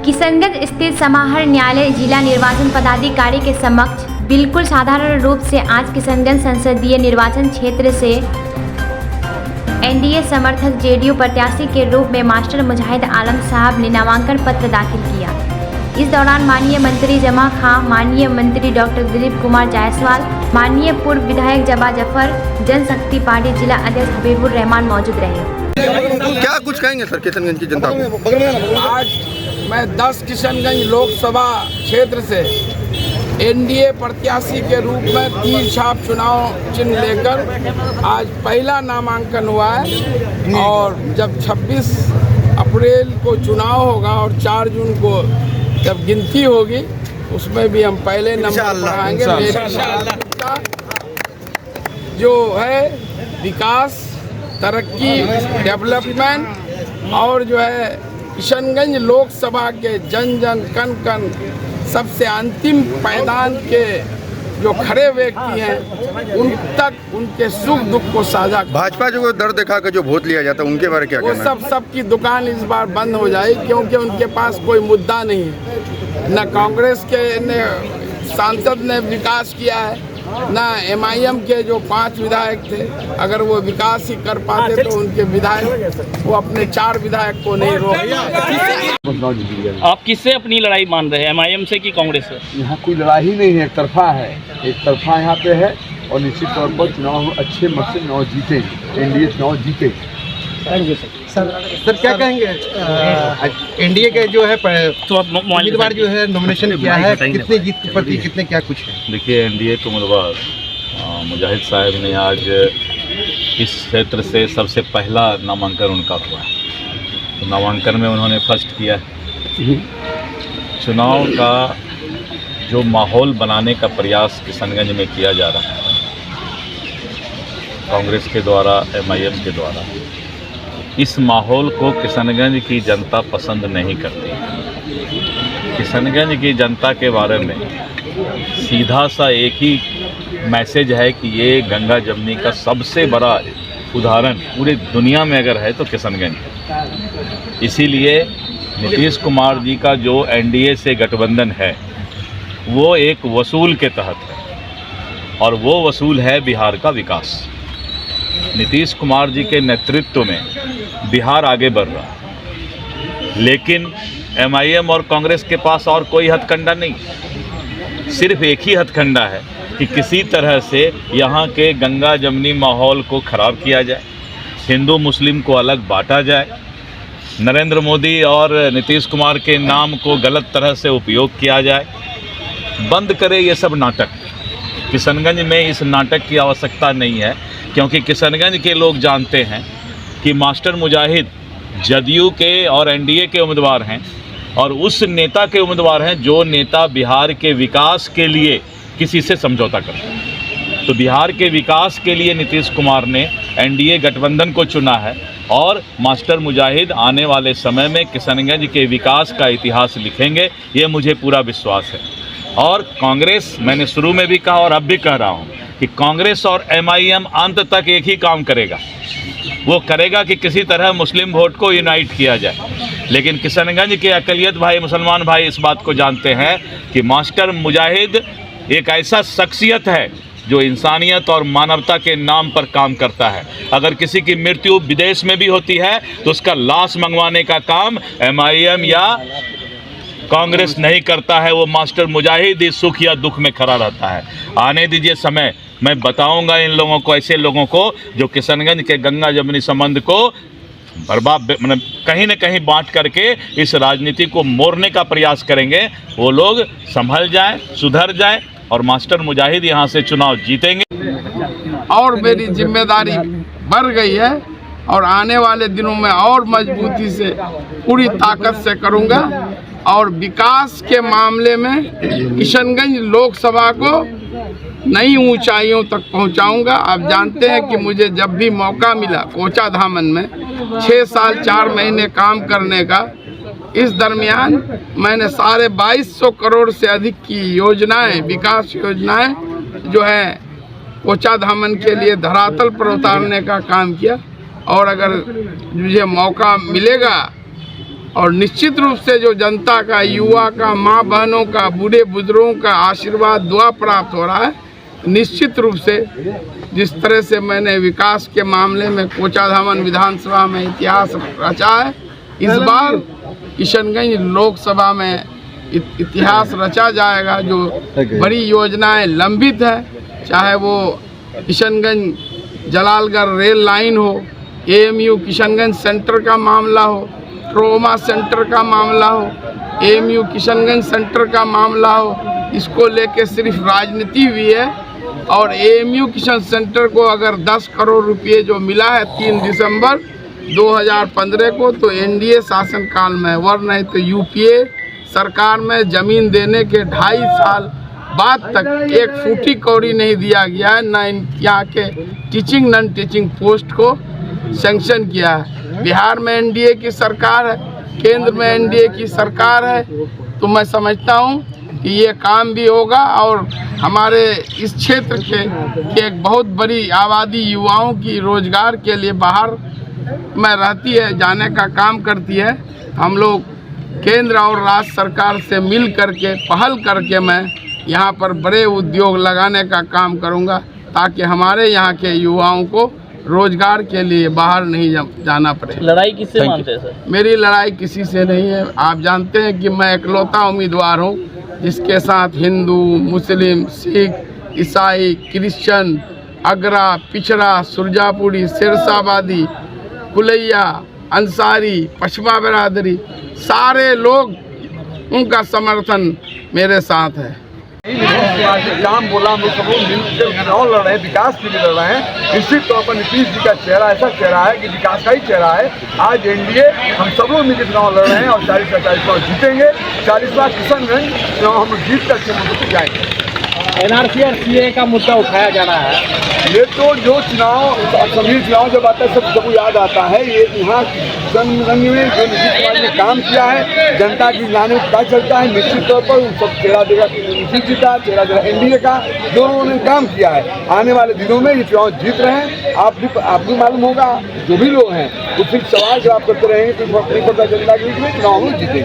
किशनगंज स्थित समाहर न्यायालय जिला निर्वाचन पदाधिकारी के समक्ष बिल्कुल साधारण रूप से आज किशनगंज संसदीय निर्वाचन क्षेत्र से एनडीए समर्थक जेडीयू प्रत्याशी के रूप में मास्टर मुजाहिद आलम साहब ने नामांकन पत्र दाखिल किया। इस दौरान माननीय मंत्री जमा खां, माननीय मंत्री डॉक्टर दिलीप कुमार जायसवाल, माननीय पूर्व विधायक जबा जफर, जनशक्ति पार्टी जिला अध्यक्ष हबीबुर रहमान मौजूद रहे। क्या कुछ कहेंगे सर किशनगंज की जनता को? आज मैं 10 किशनगंज लोकसभा क्षेत्र से एनडीए प्रत्याशी के रूप में 3 छाप चुनाव चिन्ह लेकर आज पहला नामांकन हुआ है और जब 26 अप्रैल को चुनाव होगा और 4 जून को जब गिनती होगी उसमें भी हम पहले नंबर पर आएंगे। जो है विकास, तरक्की, डेवलपमेंट और जो है किशनगंज लोकसभा के जन जन कन कन सबसे अंतिम पायदान के जो खड़े व्यक्ति हैं उन तक उनके सुख दुख को साझा। भाजपा जो दर दिखा कर जो वोट लिया जाता है उनके बारे में क्या कहना है? वो सबकी दुकान इस बार बंद हो जाएगी क्योंकि उनके पास कोई मुद्दा नहीं है। न कांग्रेस के सांसद ने विकास किया है, ना एमआईएम के जो 5 विधायक थे, अगर वो विकास ही कर पाते तो उनके विधायक वो अपने 4 विधायक को नहीं रोक। आप किससे अपनी लड़ाई मान रहे हैं, एमआईएम से कि कांग्रेस से? यहाँ कोई लड़ाई ही नहीं है, एक तरफा है, एक तरफा यहाँ पे है और निश्चित तौर पर चुनाव अच्छे मत से चुनाव जीते, एनडीए चुनाव जीते। थैंक यू सर क्या कहेंगे एनडीए के जो है उम्मीदवार जो है नॉमिनेशन किया है, कितने जीत के प्रति कितने क्या कुछ है? देखिए एनडीए के उम्मीदवार मुजाहिद साहब ने आज इस क्षेत्र से सबसे पहला नामांकन उनका हुआ है। तो नामांकन में उन्होंने फर्स्ट किया है। चुनाव का जो माहौल बनाने का प्रयास किशनगंज में किया जा रहा है कांग्रेस के द्वारा, एमआईएम के द्वारा, इस माहौल को किशनगंज की जनता पसंद नहीं करती। किशनगंज की जनता के बारे में सीधा सा एक ही मैसेज है कि ये गंगा जमुनी का सबसे बड़ा उदाहरण पूरी दुनिया में अगर है तो किशनगंज है। इसीलिए नीतीश कुमार जी का जो एनडीए से गठबंधन है वो एक वसूल के तहत है और वो वसूल है बिहार का विकास। नीतीश कुमार जी के नेतृत्व में बिहार आगे बढ़ रहा है, लेकिन एमआईएम और कांग्रेस के पास और कोई हथकंडा नहीं, सिर्फ एक ही हथकंडा है कि किसी तरह से यहाँ के गंगा जमुनी माहौल को ख़राब किया जाए, हिंदू मुस्लिम को अलग बांटा जाए, नरेंद्र मोदी और नीतीश कुमार के नाम को गलत तरह से उपयोग किया जाए। बंद करे ये सब नाटक। किशनगंज में इस नाटक की आवश्यकता नहीं है क्योंकि किशनगंज के लोग जानते हैं कि मास्टर मुजाहिद जदयू के और एनडीए के उम्मीदवार हैं और उस नेता के उम्मीदवार हैं जो नेता बिहार के विकास के लिए किसी से समझौता करता है। तो बिहार के विकास के लिए नीतीश कुमार ने एनडीए गठबंधन को चुना है और मास्टर मुजाहिद आने वाले समय में किशनगंज के विकास का इतिहास लिखेंगे, ये मुझे पूरा विश्वास है। और कांग्रेस, मैंने शुरू में भी कहा और अब भी कह रहा हूँ कि कांग्रेस और एमआईएम अंत तक एक ही काम करेगा, वो करेगा कि किसी तरह मुस्लिम वोट को यूनाइट किया जाए। लेकिन किशनगंज के अक़लियत भाई, मुसलमान भाई इस बात को जानते हैं कि मास्टर मुजाहिद एक ऐसा शख्सियत है जो इंसानियत और मानवता के नाम पर काम करता है। अगर किसी की मृत्यु विदेश में भी होती है तो उसका लाश मंगवाने का काम एमआईएम या कांग्रेस नहीं करता है, वो मास्टर मुजाहिद इस सुख या दुख में खड़ा रहता है। आने दीजिए समय, मैं बताऊंगा इन लोगों को, ऐसे लोगों को जो किशनगंज के गंगा जमुनी संबंध को बर्बाद मतलब कहीं न कहीं बांट करके इस राजनीति को मोड़ने का प्रयास करेंगे, वो लोग संभल जाएं, सुधर जाएं और मास्टर मुजाहिद यहाँ से चुनाव जीतेंगे। और मेरी जिम्मेदारी बढ़ गई है और आने वाले दिनों में और मजबूती से पूरी ताकत से करूँगा और विकास के मामले में किशनगंज लोकसभा को नई ऊंचाइयों तक पहुंचाऊंगा। आप जानते हैं कि मुझे जब भी मौका मिला कोचा धामन में 6 साल 4 महीने काम करने का, इस दरमियान मैंने 2250 करोड़ से अधिक की योजनाएं, विकास योजनाएं जो है कोचा धामन के लिए धरातल पर उतारने का काम किया। और अगर मुझे मौका मिलेगा और निश्चित रूप से जो जनता का, युवा का, माँ बहनों का, बूढ़े बुजुर्गों का आशीर्वाद, दुआ प्राप्त हो रहा है। निश्चित रूप से जिस तरह से मैंने विकास के मामले में कोचाधामन विधानसभा में इतिहास रचा है, इस बार किशनगंज लोकसभा में इतिहास रचा जाएगा। जो बड़ी योजनाएं लंबित हैं, चाहे वो किशनगंज जलालगढ़ रेल लाइन हो, AMU किशनगंज सेंटर का मामला हो, ट्रोमा सेंटर का मामला हो, AMU किशनगंज सेंटर का मामला हो, इसको लेके सिर्फ राजनीति भी है। और AMU किशन सेंटर को अगर 10 करोड़ रुपये जो मिला है 3 दिसंबर 2015 को, तो NDA शासनकाल में, वरना नहीं तो UPA सरकार में ज़मीन देने के 2.5 साल बाद तक एक फूटी कौड़ी नहीं दिया गया है, न यहाँ के टीचिंग नॉन टीचिंग पोस्ट को सैंक्शन किया है। बिहार में NDA की सरकार है, केंद्र में NDA की सरकार है, तो मैं समझता हूँ कि ये काम भी होगा। और हमारे इस क्षेत्र के एक बहुत बड़ी आबादी युवाओं की रोजगार के लिए बाहर में रहती है, जाने का काम करती है। हम लोग केंद्र और राज्य सरकार से मिल करके, पहल करके मैं यहाँ पर बड़े उद्योग लगाने का काम करूँगा, ताकि हमारे यहाँ के युवाओं को रोजगार के लिए बाहर नहीं जाना पड़े। लड़ाई किससे मानते हैं सर? मेरी लड़ाई किसी से नहीं है। आप जानते हैं कि मैं इकलौता उम्मीदवार हूँ जिसके साथ हिंदू, मुस्लिम, सिख, ईसाई, क्रिश्चियन, अगरा, पिछड़ा, सुरजापुरी, सिरसाबादी, कुलैया, अंसारी, पश्चिमा बिरादरी, सारे लोग, उनका समर्थन मेरे साथ है। काम बोला, हम लोग सब लोग मिलकर चुनाव लड़ रहे हैं, विकास के लिए लड़ रहे हैं। निश्चित तौर पर नीतीश जी का चेहरा ऐसा चेहरा है कि विकास का ही चेहरा है। आज NDA हम सब लोग मिलकर चुनाव लड़ रहे हैं और 40 का 40 चुनाव जीतेंगे। 40 बार किशनगंज चुनाव हम लोग जीत कर अच्छे मुद्दे पर जाएंगे। NRC और CA का मुद्दा उठाया जा रहा है। ये तो जो चुनाव, संसदीय चुनाव जब आता है सबको याद आता है। ये यहाँ किशनगंज में जो नीतीश कुमार ने काम किया है, जनता की जाने में पता चलता है। निश्चित तौर पर सब चेहरा देगा नीतीश जी का, चेहरा देगा NDA का, जो उन्होंने काम किया है। आने वाले दिनों में ये चुनाव जीत रहे हैं। आपको मालूम होगा, जो भी लोग हैं वो फिर सवाल जवाब करते रहेंगे, फिर नहीं पता जनता के बीच में चुनाव जीतेंगे।